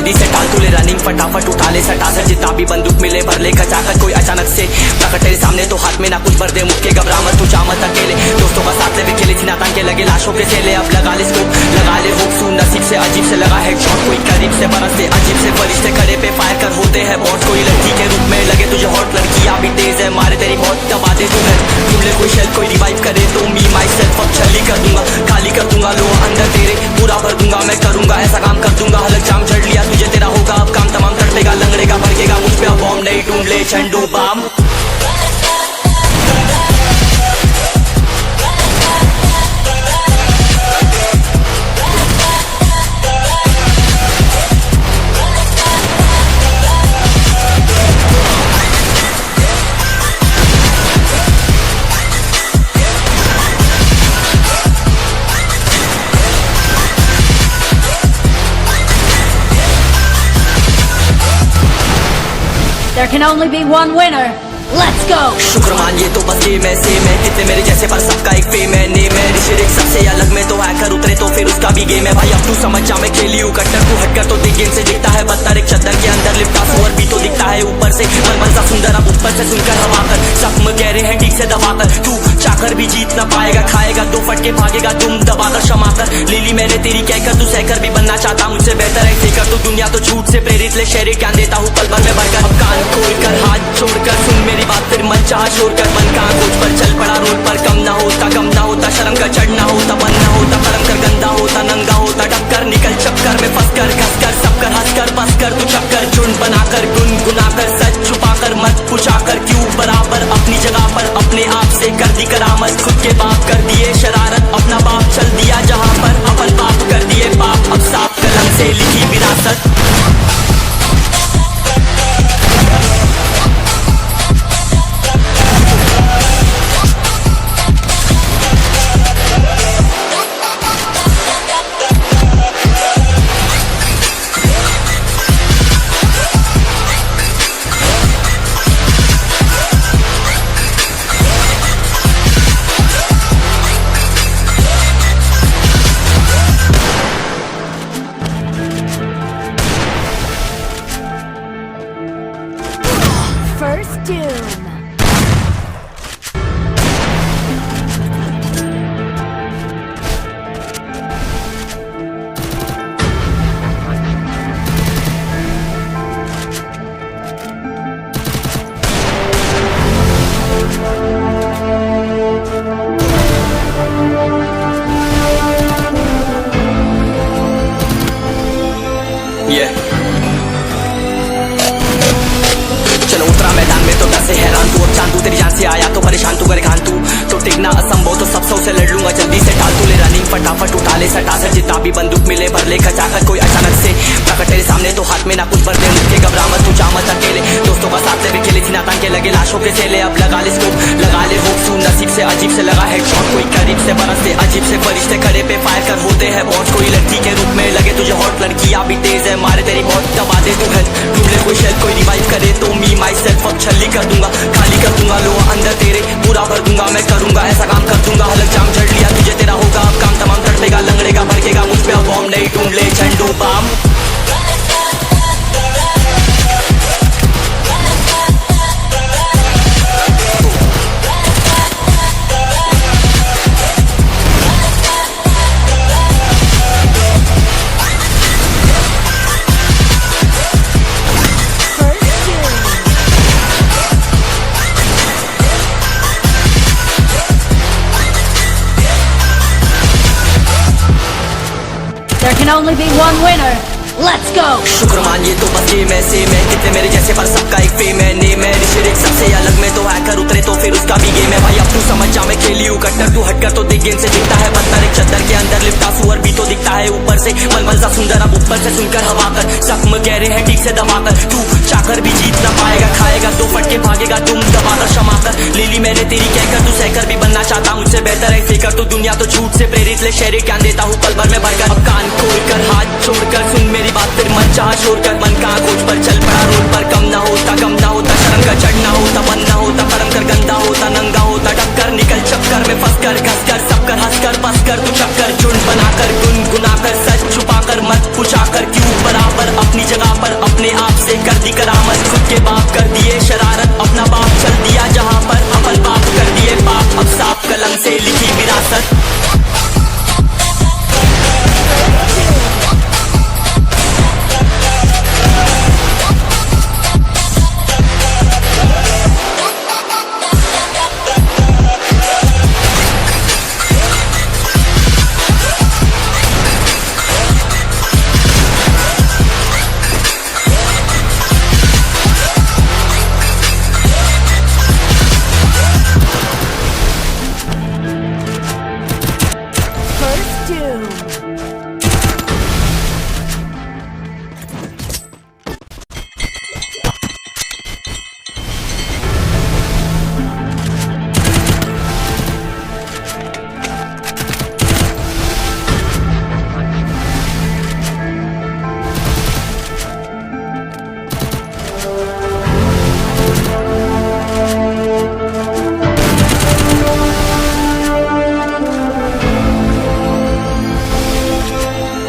जल्दी से टाल तू ले रनिंग फटाफट उठा ले सटा सर जितना भी बंदूक मिले भर ले खचाकर कोई अचानक से प्रकट तेरे सामने तो हाथ में ना कुछ भर दे मुक्के घबरा मत तू जा मत अकेले दोस्तों का साथ ले खेले थी नातान के लगे लाशों के सेले अब लगा ले स्कोप लगा ले होप सू नसीब से अजीब से लगा हेडशॉट कोई करीब से बरसते अजीब से फरिश्ते खड़े पे फायर कर होते हैं बॉट कोई लड़की के रूप में लगे तुझे हॉट लड़कियां भी तेज है मारे तेरी बहुत दबा दे तू है ढूंढ ले कोई शेल कोई रिवाइव करे तो मी माई सेल्फ अब छली कर दूंगा खाली कर दूंगा लो अंदर तेरे पूरा भर दूंगा मैं करूंगा ऐसा काम कर दूंगा हलक जाम चढ़ लिया तुझे तेरा होगा अब काम तमाम तड़पेगा लंगड़ेगा भड़केगा मुझ पे अब बॉम्ब नहीं ढूंढ ले झंडू balm There can only be one winner. Let's go. शुक्र मानिए तो बस ये मैं सेम है कितने मेरे जैसे पर सबका एक फेम है नेम है ऋषिक सबसे अलग में तो हैकर उतरे तो फिर उसका भी गेम है भाई अब तू समझ जा मैं खेली हूँ कट्टर तू हटकर तो दिख गेम से दिखता है बदतर एक चद्दर के अंदर लिपटा सुअर भी तो दिखता है ऊपर से मन सा सुंदर अब ऊपर से सुनकर हवा कर जख्म गहरे हैं ठीक से दबाकर तू चाकर भी जीत ना पाएगा खाएगा दो फटके भागेगा तुम दबाकर क्षमा कर ले ली मैंने तेरी कहकर तू सहकर भी बनना चाहता मुझसे बेहतर है फेकर तू दुनिया तो झूठ से प्रेरित ले शेरे ज्ञान देता हूँ पल भर में भरकर अब कान खोलकर हाथ छोड़कर सुन मेरी बात फिर मन चाह शोर कर मन कहाँ खोज पर चल पड़ा रोड पर कम ना होता शर्म का चढ़ना होता बन ना होता कर्म कर गंदा होता नंगा होता टक्कर निकल चक्कर में फंस कर घस कर सब कर हंस कर बस कर तू चक्कर झुंड बनाकर गुनगुनाकर सच छुपाकर मत पूछाकर क्यों बराबर अपनी जगह पर अपने आप से कर दी करामत खुद के बाप कर दिए शरारत अपना बाप चल दिया जहाँ पर अपन बाप कर दिए बाप अब साफ कलम से लिखी विरासत First doom. Yeah. चलो उतरा मैदान में तो डर से हैरान तू अब चांद तू तेरी जान से आया तो परेशान तू करे खान तू तो टिकना असंभव तो सब से लड़ लूंगा जल्दी से टाल तू ले रनिंग फटाफट उठा ले सटा सर जितना भी बंदूक मिले भर ले खचाकर कोई अचानक से प्रकट तेरे सामने तो हाथ में ना कुछ भर दे मुझके घबरा मत तू जा मत अकेले दोस्तों का साथ ले खेले थी नातान के लगे लाशों के सेले अब लगा ले स्कोप लगा ले होप सू नसीब से अजीब से लगा हेडशॉट कोई करीब से बरसते अजीब से फरिश्ते खड़े पे फायर कर होते हैं बॉट कोई लड़की के रूप में लगे तुझे हॉट लड़कियां भी तेज है मारे तेरी बहुत दबा दे तू है ढूंढ ले कोई शेल कोई रिवाइव करे तो मी माई सेल्फ अब छली कर दूंगा खाली कर दूंगा लो अंदर तेरे पूरा भर दूंगा मैं करूंगा ऐसा काम कर दूंगा हलक जाम चढ़ लिया तुझे तेरा होगा अब काम तमाम तड़पेगा लंगड़ेगा भड़केगा मुझ पे अब बॉम्ब नहीं ढूंढ ले झंडू balm There can only be one winner. Let's go. शुक्र मानिए तो बस ये मैं सेम है कितने मेरे जैसे पर सबका एक फेम है नेम है ऋषिक सबसे अलग में तो हैकर उतरे तो फिर उसका भी गेम है भाई अब तू समझ जा मैं खेली हूँ कट्टर तू हटकर तो दिख गेम से दिखता है बदतर एक चद्दर के अंदर लिपटा सुअर भी तो दिखता है ऊपर से मन सा सुंदर अब ऊपर से सुनकर हवा कर जख्म गहरे हैं ठीक से दबाकर तू चाकर भी जीत ना पाएगा खाएगा दो फटके भागेगा तुम दबाकर क्षमा कर ले ली मैंने तेरी कहकर तू सहकर भी बनना चाहता मुझसे बेहतर है फेकर तू दुनिया तो झूठ से प्रेरित ले शेरे ज्ञान देता हूँ पल भर में भरकर अब कान खोलकर हाथ छोड़कर सुन मेरी बात फिर मन चाह शोर कर मन कहाँ खोज पर चल पड़ा रोड पर कम ना होता शर्म का चढ़ना होता बन ना होता कर्म कर गंदा होता नंगा होता टक्कर निकल चक्कर में फंस कर घस कर सब कर हंस कर बस कर तू चक्कर झुंड बनाकर गुनगुनाकर सच छुपाकर मत पूछाकर क्यों बराबर अपनी जगह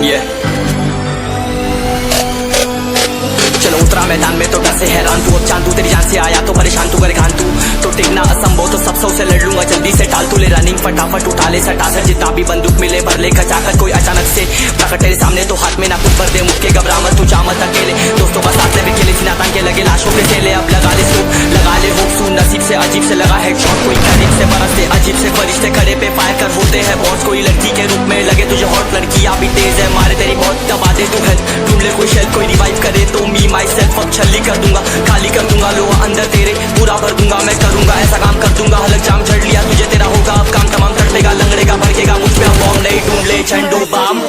ये चलो उतरा मैदान में तो डर से हैरान तू, अब चांदू तेरी जान से आया तो परेशान तू, करे घान तू तो टिकना असंभव, तो सब सौ से लड़ लूंगा जल्दी से टाल तू, ले रनिंग फटाफट उठा ले सटा सर, जितना भी बंदूक मिले भर ले खचाकर, कोई अचानक से प्रकट तेरे सामने तो हाथ में ना कुछ भर दे, मुक्के घबरा मत तू जा मत अकेले, दोस्तों का साथ में खेले सिनातान के लगे लाशों के चेले, अब लगा ले सूप लगा ले होप सू, नसीब से अजीब से लगा हेडशॉट, कोई करीब से बरसते अजीब से फरिश्ते खड़े पे फायर कर होते हैं बॉस, कोई लड़की के रूप में लगे तुझे हॉट, लड़कियां भी तेज है मारे तेरी बहुत, दबा दे तू हेल्थ ढूंढ ले कोई शेल, कोई रिवाइव करे तो मी माई सेल्फ अब छल्ली कर दूंगा, खाली कर दूंगा लोहा अंदर तेरे पूरा भर दूंगा, मैं करूंगा ऐसा काम कर दूंगा, हलक जाम झड़ लिया तुझे तेरा होगा अब काम तमाम, तड़पेगा लंगड़ेगा भड़केगा मुझ पे अब बॉम्ब नहीं, ढूंढ ले झंडू balm.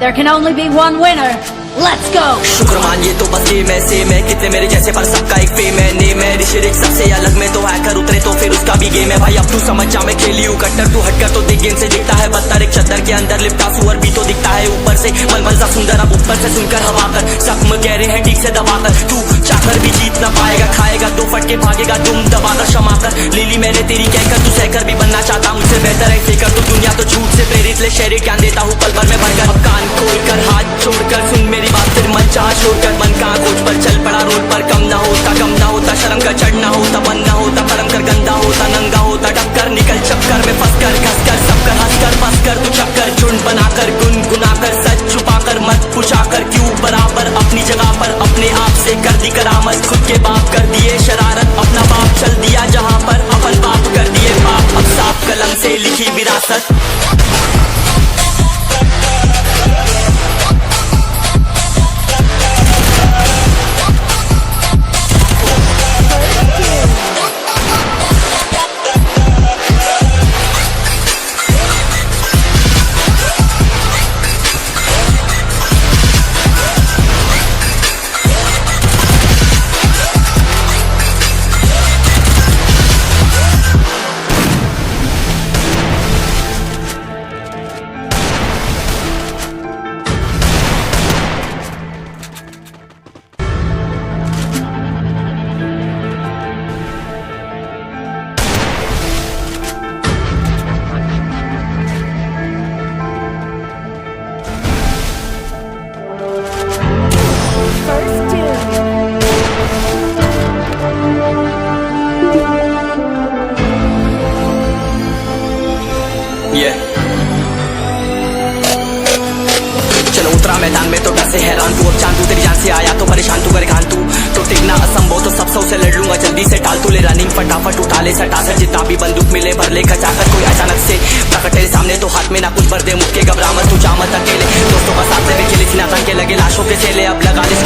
There can only be one winner. Let's go! शुक्र मानिए तो बस ये मैं से मैं कितने मेरे जैसे पर सबका एक फेम है, नेम है ऋषिरिक सबसे अलग में तो हैकर उतरे तो फिर उसका भी गेम है भाई, अब तू समझ जा मैं खेली हूँ कट्टर, तू हटकर तो देख गेम से दिखता है बदतर, एक चद्दर के अंदर लिपटा सुअर भी तो दिखता है ऊपर से मलमल सा सुंदर, अब ऊपर से सुनकर हवा कर जख्म कह रहे हैं ठीक से दबाकर, तू चाकर भी जीत ना पाएगा, खाएगा दो फटके भागेगा तुम दबाकर क्षमा कर, ले ली मैंने तेरी कहकर तू सहकर भी बनना चाहता मुझसे बेहतर है फेकर, तो दुनिया तो झूठ से प्रेरित ले शेर ज्ञान देता हूँ पल भर में भरकर, अब कान खोलकर हाथ छोड़कर सुन मेरी बात, फिर मन छोड़कर मन कहाँ खोज पर चल पड़ा रोड पर, कम ना होता शर्म का चढ़ना होता, बंद ना होता परम कर गंदा होता, नंगा होता टक्कर निकल चक्कर में फंस कर घस कर सब कर हंस कर फंस कर, तू चक्कर झुंड बनाकर गुनगुनाकर सच छुपाकर मत पूछाकर क्यों बराबर, अपनी जगह पर अपने आप से कर दी करामत, खुद के बाप कर दिए शरारत, अपना बाप चल दिया जहाँ पर अपन बाप कर दिए बाप, अब साफ कलम से लिखी विरासत। चलो उतरा मैदान में तो डर से हैरान तू, अब चांदू तेरी जान से आया तो परेशान तू, करे घान तू तो टिकना असंभव, तो सब सौ से लड़ लूंगा जल्दी से टाल तू, ले रनिंग फटाफट उठा ले सटा सर, जितना भी बंदूक मिले भर ले खचाकर, कोई अचानक से प्रकट तेरे सामने तो हाथ में ना कुछ भर दे, मुक्के घबरा मत तू जा मत अकेले, दोस्तों का साथ में खेले सिनातान के लगे लाशों के चेले, अब लगा ले